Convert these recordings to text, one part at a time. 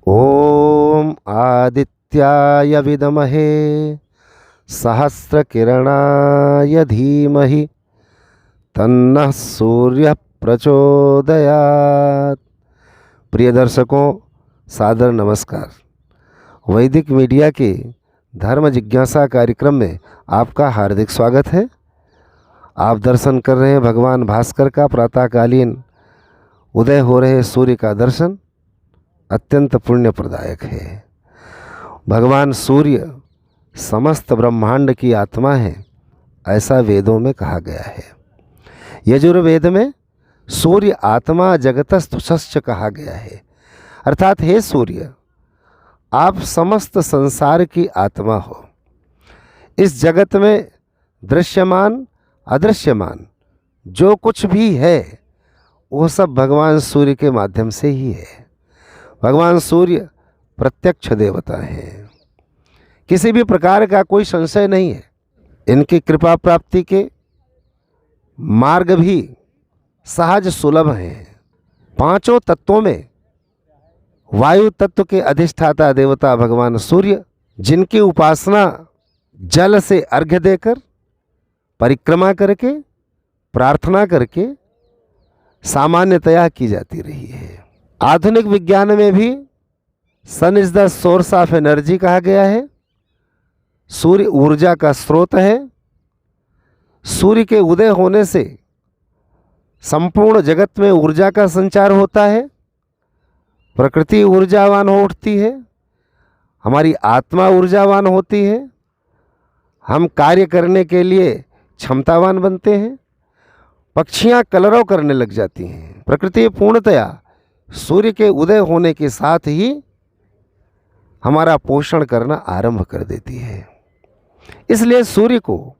ओम आदित्याय विद्महे सहस्रकिरणाय धीमहि तन्नः सूर्य प्रचोदयात्। प्रिय दर्शकों, सादर नमस्कार। वैदिक मीडिया के धर्म जिज्ञासा कार्यक्रम में आपका हार्दिक स्वागत है। आप दर्शन कर रहे हैं भगवान भास्कर का प्रातःकालीन उदय हो रहे सूर्य का दर्शन अत्यंत पुण्य प्रदायक है। भगवान सूर्य समस्त ब्रह्मांड की आत्मा है, ऐसा वेदों में कहा गया है। यजुर्वेद में सूर्य आत्मा जगतस्तुषश्च कहा गया है, अर्थात हे सूर्य, आप समस्त संसार की आत्मा हो। इस जगत में दृश्यमान अदृश्यमान जो कुछ भी है वो सब भगवान सूर्य के माध्यम से ही है। भगवान सूर्य प्रत्यक्ष देवता हैं, किसी भी प्रकार का कोई संशय नहीं है। इनकी कृपा प्राप्ति के मार्ग भी सहज सुलभ हैं। पांचों तत्वों में वायु तत्व के अधिष्ठाता देवता भगवान सूर्य, जिनकी उपासना जल से अर्घ्य देकर, परिक्रमा करके, प्रार्थना करके सामान्यतया की जाती रही है। आधुनिक विज्ञान में भी sun is the source of energy कहा गया है। सूर्य ऊर्जा का स्रोत है। सूर्य के उदय होने से संपूर्ण जगत में ऊर्जा का संचार होता है, प्रकृति ऊर्जावान हो उठती है, हमारी आत्मा ऊर्जावान होती है, हम कार्य करने के लिए क्षमतावान बनते हैं, पक्षियां कलरव करने लग जाती हैं। प्रकृति पूर्णतया सूर्य के उदय होने के साथ ही हमारा पोषण करना आरंभ कर देती है। इसलिए सूर्य को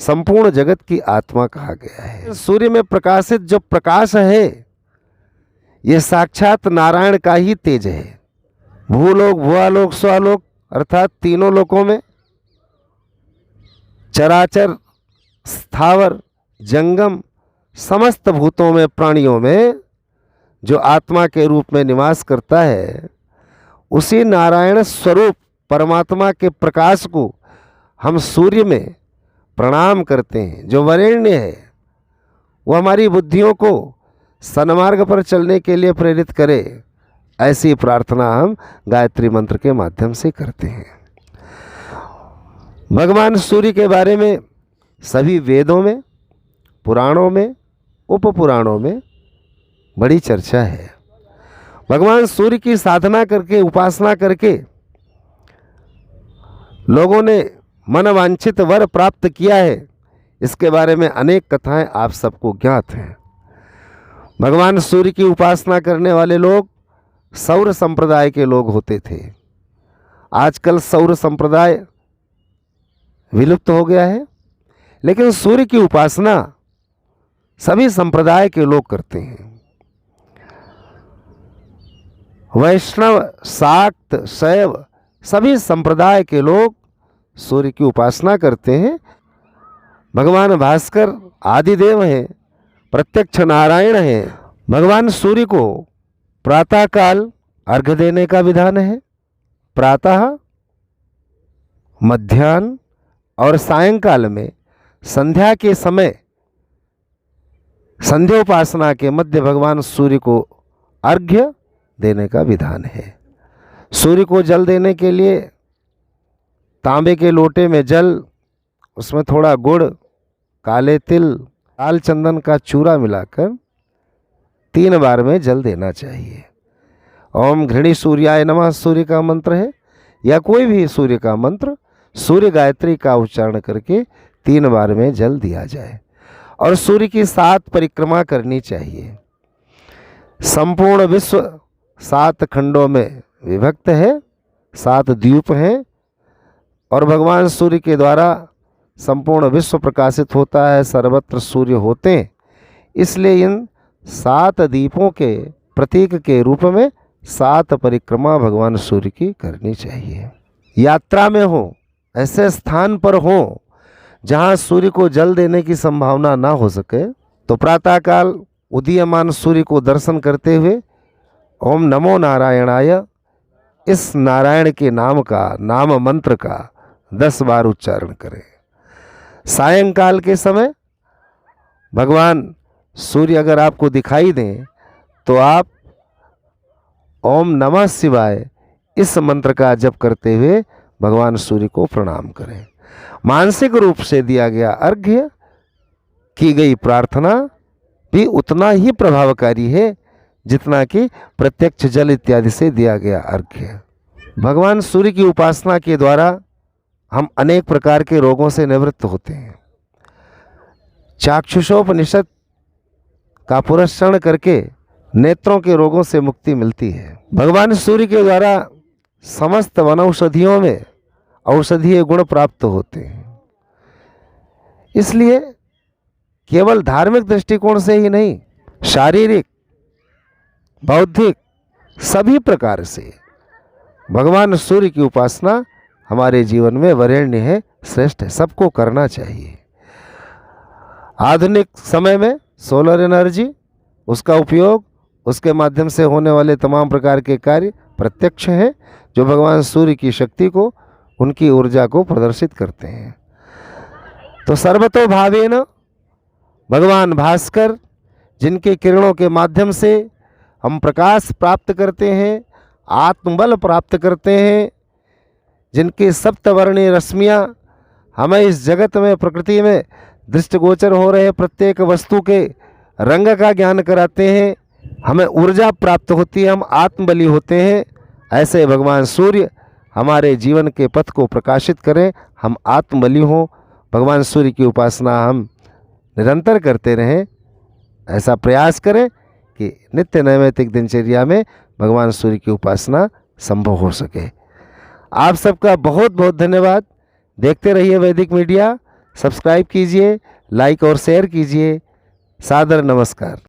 संपूर्ण जगत की आत्मा कहा गया है। सूर्य में प्रकाशित जो प्रकाश है ये साक्षात नारायण का ही तेज है। भूलोक, भुवालोक, स्वलोक अर्थात तीनों लोकों में, चराचर, स्थावर, जंगम समस्त भूतों में, प्राणियों में जो आत्मा के रूप में निवास करता है, उसी नारायण स्वरूप परमात्मा के प्रकाश को हम सूर्य में प्रणाम करते हैं। जो वरेण्य है वो हमारी बुद्धियों को सन्मार्ग पर चलने के लिए प्रेरित करे, ऐसी प्रार्थना हम गायत्री मंत्र के माध्यम से करते हैं। भगवान सूर्य के बारे में सभी वेदों में, पुराणों में, उपपुराणों में बड़ी चर्चा है। भगवान सूर्य की साधना करके, उपासना करके लोगों ने मनवांछित वर प्राप्त किया है। इसके बारे में अनेक कथाएं आप सबको ज्ञात हैं। भगवान सूर्य की उपासना करने वाले लोग सौर संप्रदाय के लोग होते थे। आजकल सौर संप्रदाय विलुप्त हो गया है, लेकिन सूर्य की उपासना सभी संप्रदाय के लोग करते हैं। वैष्णव, शाक्त, शैव सभी संप्रदाय के लोग सूर्य की उपासना करते हैं। भगवान भास्कर आदिदेव हैं, प्रत्यक्ष नारायण हैं। भगवान सूर्य को प्रातःकाल अर्घ्य देने का विधान है। प्रातः, मध्याह्न और सायंकाल में संध्या के समय संध्योपासना के मध्य भगवान सूर्य को अर्घ्य देने का विधान है। सूर्य को जल देने के लिए तांबे के लोटे में जल, उसमें थोड़ा गुड़, काले तिल, लाल चंदन का चूरा मिलाकर 3 बार में जल देना चाहिए। ओम घृणी सूर्याय नमः सूर्य का मंत्र है, या कोई भी सूर्य का मंत्र, सूर्य गायत्री का उच्चारण करके 3 बार में जल दिया जाए। और सूर्य की 7 परिक्रमा करनी चाहिए। संपूर्ण विश्व 7 खंडों में विभक्त है, 7 द्वीप हैं, और भगवान सूर्य के द्वारा संपूर्ण विश्व प्रकाशित होता है, सर्वत्र सूर्य होते हैं। इसलिए इन 7 द्वीपों के प्रतीक के रूप में 7 परिक्रमा भगवान सूर्य की करनी चाहिए। यात्रा में हो, ऐसे स्थान पर हो जहाँ सूर्य को जल देने की संभावना ना हो सके, तो प्रातःकाल उदीयमान सूर्य को दर्शन करते हुए ओम नमो नारायणाय इस नारायण के नाम का, नाम मंत्र का 10 बार उच्चारण करें। सायंकाल के समय भगवान सूर्य अगर आपको दिखाई दें तो आप ओम नमः शिवाय इस मंत्र का जप करते हुए भगवान सूर्य को प्रणाम करें। मानसिक रूप से दिया गया अर्घ्य, की गई प्रार्थना भी उतना ही प्रभावकारी है जितना कि प्रत्यक्ष जल इत्यादि से दिया गया अर्घ्य। भगवान सूर्य की उपासना के द्वारा हम अनेक प्रकार के रोगों से निवृत्त होते हैं। चाक्षुषोपनिषद का पुरस्करण करके नेत्रों के रोगों से मुक्ति मिलती है। भगवान सूर्य के द्वारा समस्त वनौषधियों में औषधीय गुण प्राप्त होते हैं। इसलिए केवल धार्मिक दृष्टिकोण से ही नहीं, शारीरिक, बौद्धिक सभी प्रकार से भगवान सूर्य की उपासना हमारे जीवन में वरेण्य है, श्रेष्ठ है, सबको करना चाहिए। आधुनिक समय में सोलर एनर्जी, उसका उपयोग, उसके माध्यम से होने वाले तमाम प्रकार के कार्य प्रत्यक्ष हैं जो भगवान सूर्य की शक्ति को, उनकी ऊर्जा को प्रदर्शित करते हैं। तो सर्वतोभावेन भगवान भास्कर, जिनके किरणों के माध्यम से हम प्रकाश प्राप्त करते हैं, आत्मबल प्राप्त करते हैं, जिनके सप्तवर्णीय रश्मियाँ हमें इस जगत में, प्रकृति में दृष्टिगोचर हो रहे प्रत्येक वस्तु के रंग का ज्ञान कराते हैं, हमें ऊर्जा प्राप्त होती है, हम आत्मबली होते हैं। ऐसे भगवान सूर्य हमारे जीवन के पथ को प्रकाशित करें, हम आत्मबली हों, भगवान सूर्य की उपासना हम निरंतर करते रहें। ऐसा प्रयास करें कि नित्य नैमित्तिक दिनचर्या में भगवान सूर्य की उपासना संभव हो सके। आप सबका बहुत बहुत धन्यवाद। देखते रहिए वैदिक मीडिया, सब्सक्राइब कीजिए, लाइक और शेयर कीजिए। सादर नमस्कार।